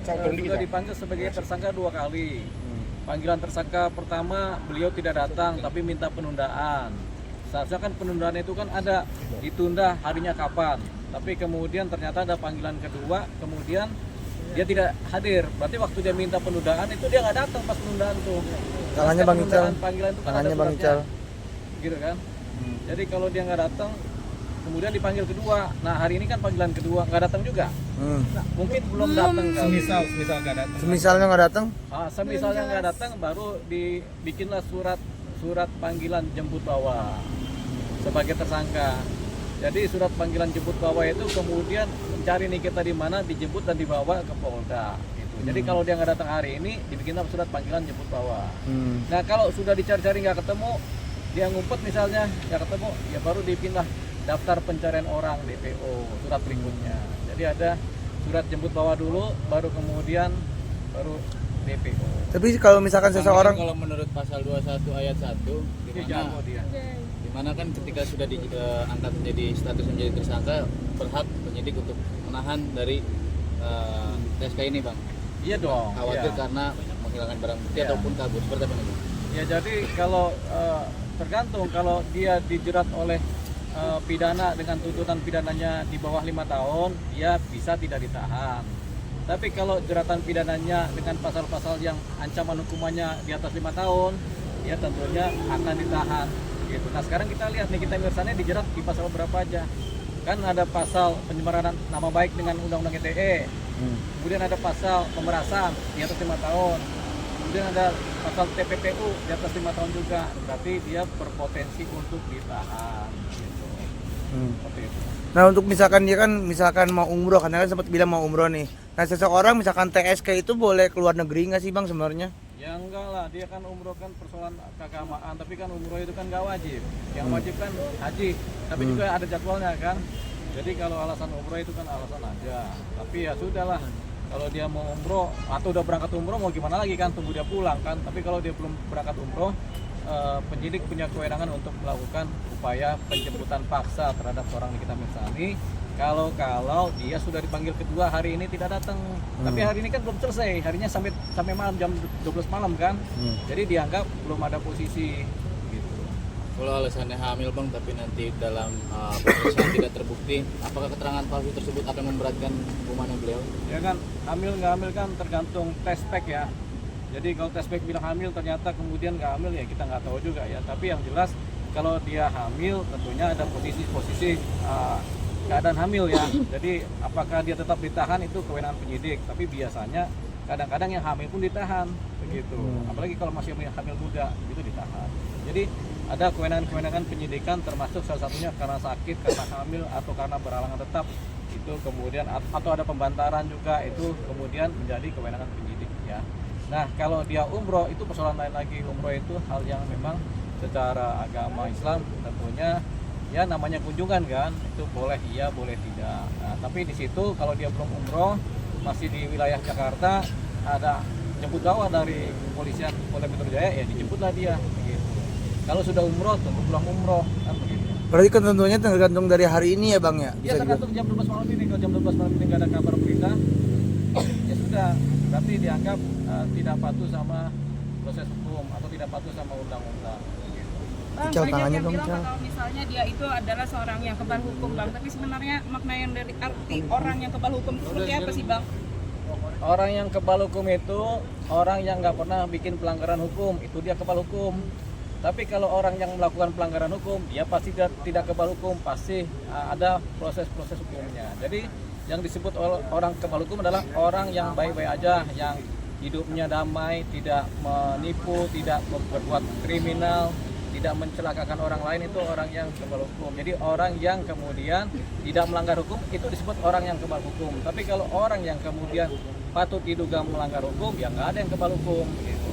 sudah dipanggil sebagai tersangka 2 kali. Panggilan tersangka pertama beliau tidak datang tapi minta penundaan. Seharusnya kan penundaan itu kan ada ditunda harinya kapan. Tapi kemudian ternyata ada panggilan kedua, kemudian dia tidak hadir. Berarti waktu dia minta penundaan itu dia nggak datang pas penundaan tuh. Tangannya Bang Ical. Panggilan itu kan ada suratnya. Gitu kan. Jadi kalau dia nggak datang, kemudian dipanggil kedua. Nah hari ini kan panggilan kedua nggak datang juga. Nah, mungkin belum datang kan. Semisal nggak datang. Semisalnya nggak datang? Semisalnya nggak datang, baru dibikinlah surat panggilan jemput bawa sebagai tersangka. Jadi surat panggilan jemput bawa itu kemudian mencari Nikita di mana, dijemput dan dibawa ke Polda. Gitu. Jadi kalau dia nggak datang hari ini, dibikinlah surat panggilan jemput bawa. Nah kalau sudah dicari-cari nggak ketemu, dia ngumpet misalnya nggak ketemu, ya baru dipindah daftar pencarian orang DPO surat berikutnya. Jadi ada surat jemput bawa dulu, baru kemudian baru DPO. Tapi kalau misalkan seseorang, Kalau menurut pasal 21 ayat 1 di mana kan ketika sudah diangkat menjadi status menjadi tersangka, berhak penyidik untuk menahan dari TSK ini, Bang. Iya dong. Khawatir Iya. karena menghilangkan barang bukti Iya. ataupun kabur. Seperti apa nih, Bang? Ya jadi kalau tergantung, kalau dia dijerat oleh pidana dengan tuntutan pidananya di bawah 5 tahun, ya bisa tidak ditahan. Tapi kalau jeratan pidananya dengan pasal-pasal yang ancaman hukumannya di atas 5 tahun, ya tentunya akan ditahan. Gitu. Nah sekarang kita lihat Nikita Mirzani dijerat di pasal berapa aja. Kan ada pasal pencemaran nama baik dengan Undang-Undang ITE, kemudian ada pasal pemerasan di atas 5 tahun, kemudian ada pasal TPPU di atas 5 tahun juga. Berarti dia berpotensi untuk ditahan. Gitu. Seperti itu. nah untuk misalkan dia kan misalkan mau umroh, karena kan sempat bilang mau umroh nih. Nah seseorang misalkan TSK itu boleh keluar negeri nggak sih Bang sebenarnya? Ya enggak lah, dia kan umroh kan persoalan keagamaan, tapi kan umroh itu kan nggak wajib. Yang wajib kan haji, tapi juga ada jadwalnya kan. Jadi kalau alasan umroh itu kan alasan aja. Tapi ya sudahlah, kalau dia mau umroh atau udah berangkat umroh mau gimana lagi kan, tunggu dia pulang kan. Tapi kalau dia belum berangkat umroh, penyidik punya kewenangan untuk melakukan upaya penjemputan paksa terhadap seorang Nikita Mirzani. Kalau dia sudah dipanggil kedua hari ini tidak datang, tapi hari ini kan belum selesai, harinya sampai malam jam 12 malam kan, jadi dianggap belum ada posisi gitu. Kalau alasannya hamil, Bang, tapi nanti dalam pemeriksaan tidak terbukti, apakah keterangan palsu tersebut akan memberatkan hukuman beliau? Ya kan, hamil nggak hamil kan tergantung tes pack ya. Jadi kalau tes pack bilang hamil ternyata kemudian nggak hamil, ya kita nggak tahu juga ya. Tapi yang jelas kalau dia hamil tentunya ada posisi keadaan hamil ya. Jadi apakah dia tetap ditahan itu kewenangan penyidik. Tapi biasanya kadang-kadang yang hamil pun ditahan begitu. Apalagi kalau masih hamil muda itu ditahan. Jadi ada kewenangan penyidikan, termasuk salah satunya karena sakit, karena hamil atau karena beralangan tetap itu kemudian, atau ada pembantaran juga, itu kemudian menjadi kewenangan penyidik ya. Nah kalau dia umroh itu persoalan lain lagi. Umroh itu hal yang memang secara agama Islam tentunya ya namanya kunjungan kan, itu boleh iya boleh tidak. Nah, tapi di situ kalau dia belum umroh, masih di wilayah Jakarta, ada jemput bawa dari kepolisian Polda Metro Jaya, ya dijemputlah dia begitu. Kalau sudah umroh tentu pulang umroh kan begitu. Berarti kan tentunya tergantung dari hari ini ya Bang ya? Ya tergantung jam 12 malam ini. Kalau jam 12 malam ini nggak ada kabar berita, ya sudah, berarti dianggap tidak patuh sama proses hukum atau tidak patuh sama undang-undang. Bang, Ical, banyak tangannya yang dong, bilang Ical. kalau misalnya dia itu adalah seorang yang kebal hukum, Bang. Tapi sebenarnya makna yang dari arti orang yang kebal hukum itu seperti apa sih, Bang? Orang yang kebal hukum itu orang yang nggak pernah bikin pelanggaran hukum, itu dia kebal hukum. Tapi kalau orang yang melakukan pelanggaran hukum, dia pasti tidak kebal hukum, pasti ada proses-proses hukumnya. Jadi yang disebut orang kebal hukum adalah orang yang baik-baik aja, yang hidupnya damai, tidak menipu, tidak berbuat kriminal, tidak mencelakakan orang lain, itu orang yang kebal hukum. Jadi orang yang kemudian tidak melanggar hukum itu disebut orang yang kebal hukum. Tapi kalau orang yang kemudian patut diduga melanggar hukum, ya nggak ada yang kebal hukum gitu.